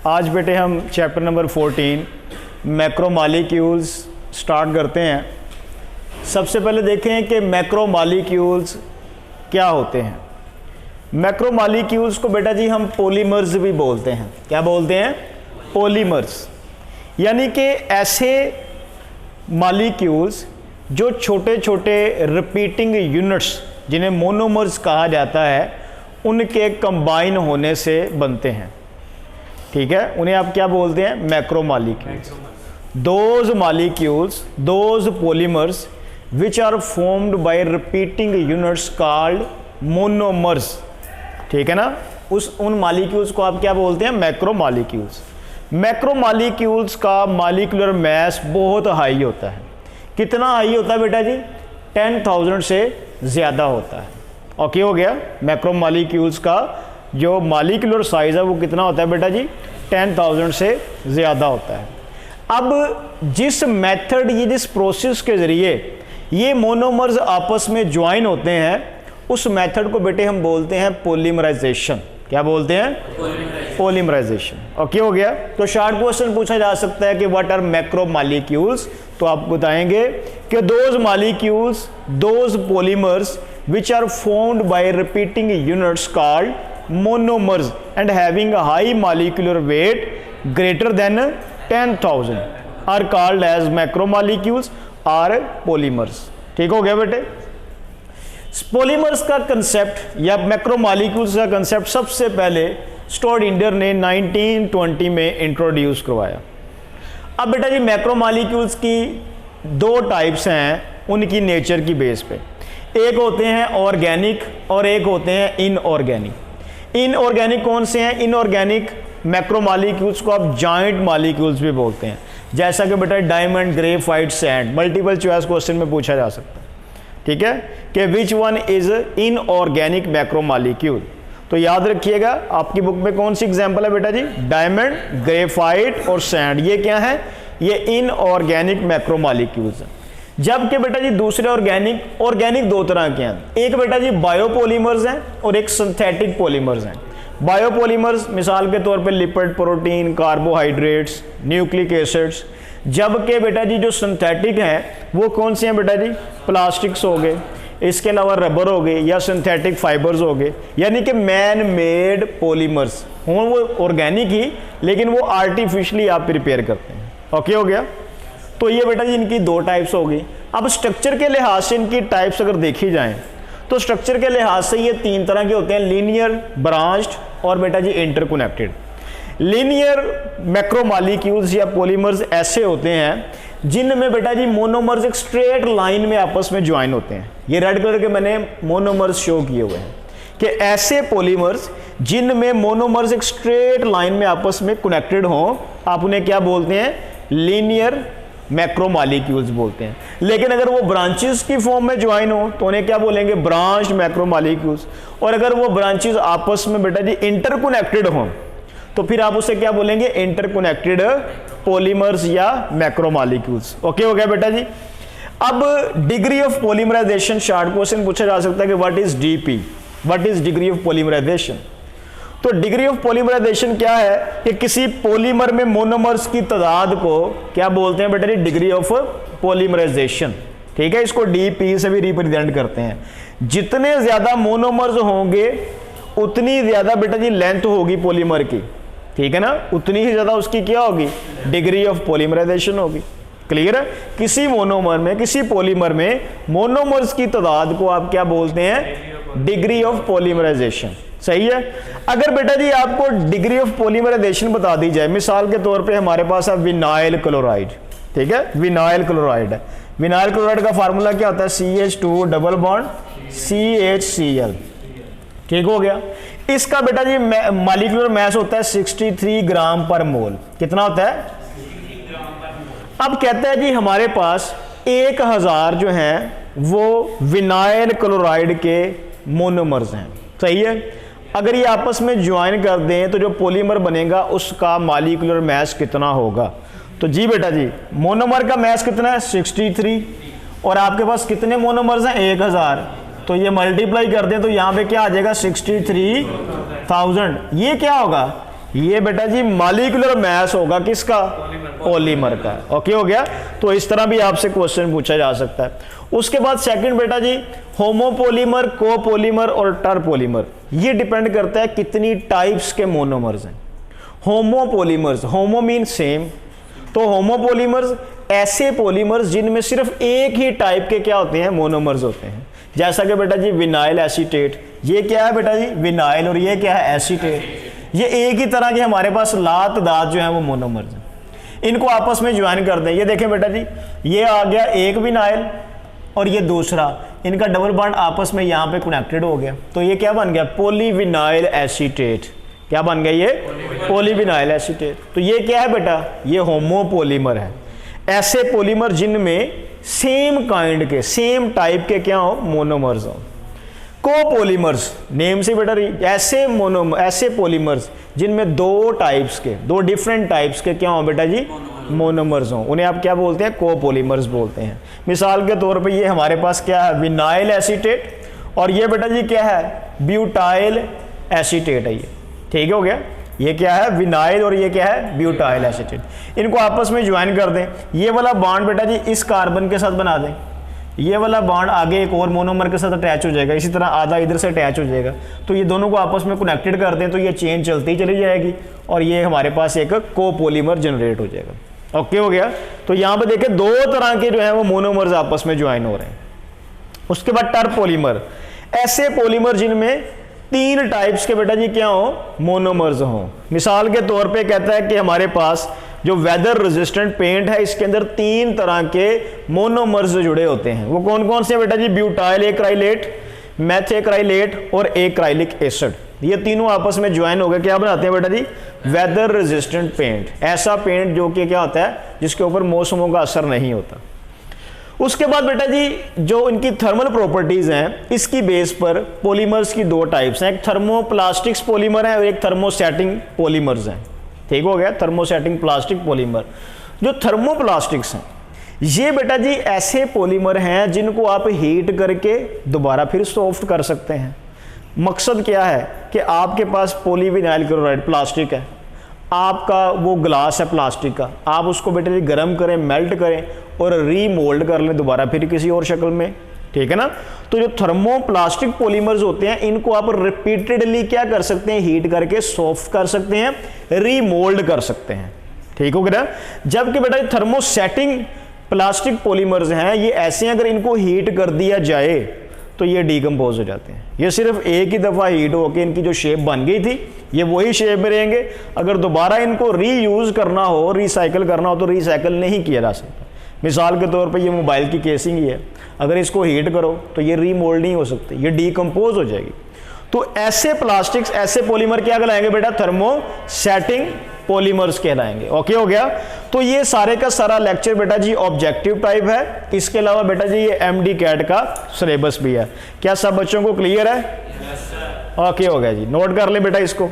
आज बेटे हम चैप्टर नंबर 14 मैक्रोमॉलिक्यूल्स स्टार्ट करते हैं। सबसे पहले देखें कि मैक्रोमॉलिक्यूल्स क्या होते हैं। मैक्रोमॉलिक्यूल्स को बेटा जी हम पॉलीमर्स भी बोलते हैं। क्या बोलते हैं? पॉलीमर्स, यानी कि ऐसे मॉलिक्यूल्स जो छोटे छोटे रिपीटिंग यूनिट्स जिन्हें मोनोमर्स कहा जाता है उनके कंबाइन होने से बनते हैं। ठीक है, उन्हें आप क्या बोलते हैं? Macromolecules. Those molecules, those polymers which are formed by repeating units called monomers. ठीक है ना, उन मॉलिक्यूल्स को आप क्या बोलते हैं? मैक्रोमॉलिक्यूल्स। मैक्रोमॉलिक्यूल्स का मॉलिक्यूलर मास बहुत हाई होता है। कितना हाई होता है बेटा जी? 10,000 से ज़्यादा होता है। ओके हो गया। मैक्रोमॉलिक्यूल्स का जो मॉलिक्यूलर साइज है वो कितना होता है बेटा जी? 10,000 से ज़्यादा होता है। अब जिस मेथड, ये जिस प्रोसेस के ज़रिए ये मोनोमर्स आपस में ज्वाइन होते हैं उस मेथड को बेटे हम बोलते हैं पॉलीमराइजेशन। क्या बोलते हैं? पॉलीमराइजेशन। ओके हो गया। तो शॉर्ट क्वेश्चन पूछा जा सकता है कि व्हाट आर मैक्रोमॉलिक्यूल्स, तो आप बताएंगे कि those molecules, those polymers which are formed by repeating units called monomers and having a high molecular weight greater than 10,000 are called as macromolecules or polymers। ठीक हो गया बेटे। पॉलीमर्स का कंसेप्ट या मैक्रोमॉलिक्यूल्स का कंसेप्ट सबसे पहले स्टोडिंडर ने 1920 में इंट्रोड्यूस करवाया। अब बेटा जी मैक्रोमॉलिक्यूल्स की दो टाइप्स हैं उनकी नेचर की बेस पे। एक होते हैं ऑर्गेनिक और एक होते हैं इनऑर्गेनिक। इनऑर्गेनिक कौन से हैं? इनऑर्गेनिक मैक्रोमॉलिक्यूल्स को आप जॉइंट मॉलिक्यूल्स भी बोलते हैं, जैसा कि बेटा diamond, graphite, sand. Multiple choice question में पूछा जा सकता है। ठीक है, कि which one is inorganic macromolecule. तो याद रखिएगा, आपकी बुक में कौन सी एग्जाम्पल है बेटा जी? डायमंड, ग्रेफाइट और सैंड। ये क्या है? ये इनऑर्गेनिक मैक्रोमॉलिक्यूल्स हैं। जबकि बेटा जी दूसरे ऑर्गेनिक दो तरह के हैं। एक बेटा जी बायोपॉलीमर्स हैं और एक सिंथेटिक पॉलीमर्स हैं। बायोपॉलीमर्स मिसाल के तौर पे lipid, protein, carbohydrates, nucleic acids. जबकि बेटा जी जो सिंथेटिक हैं वो कौन से हैं बेटा जी? प्लास्टिक्स हो गए, इसके अलावा रबर हो गए या सिंथेटिक फाइबर्स हो गए, यानी कि मैन मेड पॉलीमर्स। हों वो ऑर्गेनिक ही, लेकिन वो आर्टिफिशियली आप प्रिपेयर करते हैं। ओके हो गया। तो ये बेटा जी इनकी दो टाइप्स होगी। अब स्ट्रक्चर के लिहाज से इनकी टाइप्स अगर देखी जाएं तो स्ट्रक्चर के लिहाज से ये तीन तरह के होते हैं: लीनियर, ब्रांच्ड और बेटा जी इंटरकनेक्टेड। लीनियर मैक्रोमॉलिक्यूल्स या पॉलीमर्स ऐसे होते हैं जिनमें बेटा जी मोनोमर्स एक स्ट्रेट लाइन में आपस में ज्वाइन होते हैं। ये रेड कलर के मैंने मोनोमर्स शो किए हुए हैं कि ऐसे पॉलीमर्स जिनमें मोनोमर्स एक स्ट्रेट लाइन में आपस में कनेक्टेड हों, आप उन्हें क्या बोलते हैं? लीनियर मैक्रोमॉलिक्यूल्स बोलते हैं। लेकिन अगर वो ब्रांचेस की फॉर्म में ज्वाइन हो तो उन्हें क्या बोलेंगे? Branched macromolecules. और अगर वो ब्रांचेस आपस में बेटा जी इंटरकनेक्टेड हों तो फिर आप उसे क्या बोलेंगे? इंटरकनेक्टेड पॉलीमर्स या मैक्रोमॉलिक्यूल्स। ओके हो गया बेटा जी। अब degree of polymerization, short question पूछा जा सकता है कि what is DP, what is degree of polymerization. तो डिग्री ऑफ पॉलीमराइजेशन क्या है कि किसी पॉलीमर में मोनोमर्स की तादाद को क्या बोलते हैं बेटा जी? Degree of polymerisation. ठीक है, इसको डीपी से भी रिप्रेजेंट करते हैं। जितने ज्यादा मोनोमर्स होंगे उतनी ज्यादा बेटा जी लेंथ होगी पॉलीमर की। ठीक है ना, उतनी ही ज्यादा उसकी क्या होगी? डिग्री ऑफ पॉलीमराइजेशन होगी। क्लियर है? किसी मोनोमर में, किसी पॉलीमर में मोनोमर्स की तादाद को आप क्या बोलते हैं? Degree of polymerization. सही है। अगर बेटा जी आपको डिग्री ऑफ पॉलीमराइजेशन बता दी जाए, मिसाल के तौर पे हमारे पास है विनाइल क्लोराइड। ठीक है, विनाइल क्लोराइड है। विनाइल क्लोराइड का फार्मूला क्या होता है? CH2 double bond CHCl। ठीक हो गया। इसका बेटा जी मॉलिक्यूलर मास होता है 63 ग्राम पर मोल। कितना होता है? अब कहता है जी हमारे पास 1000 जो हैं वो विनाइल क्लोराइड के मोनोमर्स हैं। सही है। अगर ये आपस में ज्वाइन कर दें तो जो पॉलीमर बनेगा उसका मॉलिक्यूलर मास कितना होगा? तो जी बेटा जी मोनोमर का मास कितना है? 63। और आपके पास कितने मोनोमर्स हैं? 1000। तो ये मल्टीप्लाई कर दें तो यहाँ पे क्या आ जाएगा? 63,000। ये क्या होगा? ये बेटा जी मॉलिक्यूलर मास होगा किसका, पॉलीमर का। ओके हो गया। तो इस तरह भी आपसे क्वेश्चन पूछा जा सकता है। उसके बाद सेकंड बेटा जी होमोपोलीमर, कोपोलीमर और टरपोलीमर, ये डिपेंड करता है कितनी टाइप्स के मोनोमर्स हैं। होमोपोलीमर्स, होमो मीन सेम, तो होमोपोलीमर्स ऐसे पॉलीमर्स जिनमें सिर्फ एक ही टाइप के क्या होते हैं, मोनोमर्स होते हैं। जैसा कि बेटा जी विनाइल एसीटेट, ये क्या है बेटा जी विनाइल, और ये क्या है एसीटेट। ये एक ही तरह के हमारे पास लातदाद जो है वो मोनोमर्स हैं। इनको आपस में ज्वाइन कर दें। ये देखें बेटा जी, ये आ गया एक विनाइल और ये दूसरा, इनका डबल बॉन्ड आपस में यहाँ पे कनेक्टेड हो गया, तो ये क्या बन गया, पॉलीविनाइल एसीटेट। क्या बन गया ये, पॉलीविनाइल एसीटेट। तो ये क्या है बेटा, ये होमोपोलीमर है। ऐसे पॉलीमर जिनमें सेम काइंड के, सेम टाइप के क्या हो, मोनोमर्स हो। कोपोलीमर्स, नेम से बेटा ऐसे पॉलीमर्स जिनमें दो टाइप्स के, दो डिफरेंट टाइप्स के क्या हो बेटा जी, मोनोमर्स हो, उन्हें आप क्या बोलते हैं, कोपोलीमर्स बोलते हैं। मिसाल के तौर पे ये हमारे पास क्या है, विनाइल एसीटेट, और ये बेटा जी क्या है, ब्यूटाइल एसीटेट है। ये ठीक हो गया। ये क्या है, विनाइल, और ये क्या है, ब्यूटाइल एसीटेट। इनको आपस में ज्वाइन कर दें। ये वाला बॉन्ड बेटा जी इस कार्बन के साथ बना दें, ये वाला बॉन्ड आगे एक और मोनोमर के साथ अटैच हो जाएगा, इसी तरह आधा इधर से अटैच हो जाएगा। तो ये दोनों को आपस में कनेक्टेड कर दें तो ये चेन चलती चली जाएगी और ये हमारे पास एक कोपोलीमर जनरेट हो जाएगा। ओके हो गया। तो यहाँ पे देखें दो तरह के जो है वो मोनोमर्स आपस में ज्वाइन हो रहे हैं। उसके बाद टरपोलीमर, ऐसे पॉलीमर जिनमें तीन टाइप्स के बेटा जी क्या हो, मोनोमर्स हो। मिसाल के तौर पे कहता है कि हमारे पास जो वेदर रेजिस्टेंट पेंट है इसके अंदर तीन तरह के मोनोमर्स जुड़े होते हैं। वो कौन कौन से बेटा जी, ब्यूटाइल एक्राइलेट, मेथेक्राइलेट और एक्राइलिक एसिड। ये तीनों आपस में ज्वाइन हो गए क्या बनाते हैं बेटा जी, वेदर रेजिस्टेंट पेंट। ऐसा पेंट जो कि क्या होता है, जिसके ऊपर मौसमों का असर नहीं होता। उसके बाद बेटा जी जो इनकी थर्मल प्रॉपर्टीज हैं, इसकी बेस पर पॉलीमर्स की दो टाइप्स हैं, एक थर्मोप्लास्टिक्स पॉलीमर है और एक थर्मोसेटिंग पॉलीमर्स हैं। ठीक हो गया, थर्मोसेटिंग प्लास्टिक पॉलीमर। जो थर्मोप्लास्टिक्स हैं ये बेटा जी ऐसे पॉलीमर हैं जिनको आप हीट करके दोबारा फिर सॉफ्ट कर सकते हैं। मकसद क्या है कि आपके पास पॉलीविनाइल क्लोराइड प्लास्टिक है, आपका वो ग्लास है प्लास्टिक का, आप उसको बेटा जी गर्म करें, मेल्ट करें और रीमोल्ड कर लें दोबारा फिर किसी और शक्ल में। ठीक है ना। तो जो थर्मोप्लास्टिक पॉलीमर्स होते हैं इनको आप रिपीटेडली क्या कर सकते हैं, हीट करके सॉफ्ट कर सकते हैं, रीमोल्ड कर सकते हैं। ठीक हो गया। जबकि बेटा थर्मोसेटिंग प्लास्टिक पॉलीमर्स हैं, ये ऐसे हैं अगर इनको हीट कर दिया जाए तो ये डीकम्पोज हो जाते हैं। ये सिर्फ एक ही दफ़ा हीट होकर इनकी जो शेप बन गई थी ये वही शेप में रहेंगे। अगर दोबारा इनको रीयूज़ करना हो, रिसाइकल करना हो तो रिसाइकल नहीं किया जा सकता। मिसाल के तौर पे ये मोबाइल की केसिंग ही है, अगर इसको हीट करो तो ये रीमोल्ड नहीं हो सकती, ये डीकम्पोज हो जाएगी। तो ऐसे प्लास्टिक्स, ऐसे पॉलीमर क्या कहलाएंगे बेटा, थर्मोसेटिंग पॉलीमर्स कहलाएंगे। ओके हो गया। तो ये सारे का सारा लेक्चर बेटा जी ऑब्जेक्टिव टाइप है। इसके अलावा बेटा जी ये MD कैट का सिलेबस भी है। क्या सब बच्चों को क्लियर है? ओके हो गया जी, नोट कर ले बेटा इसको।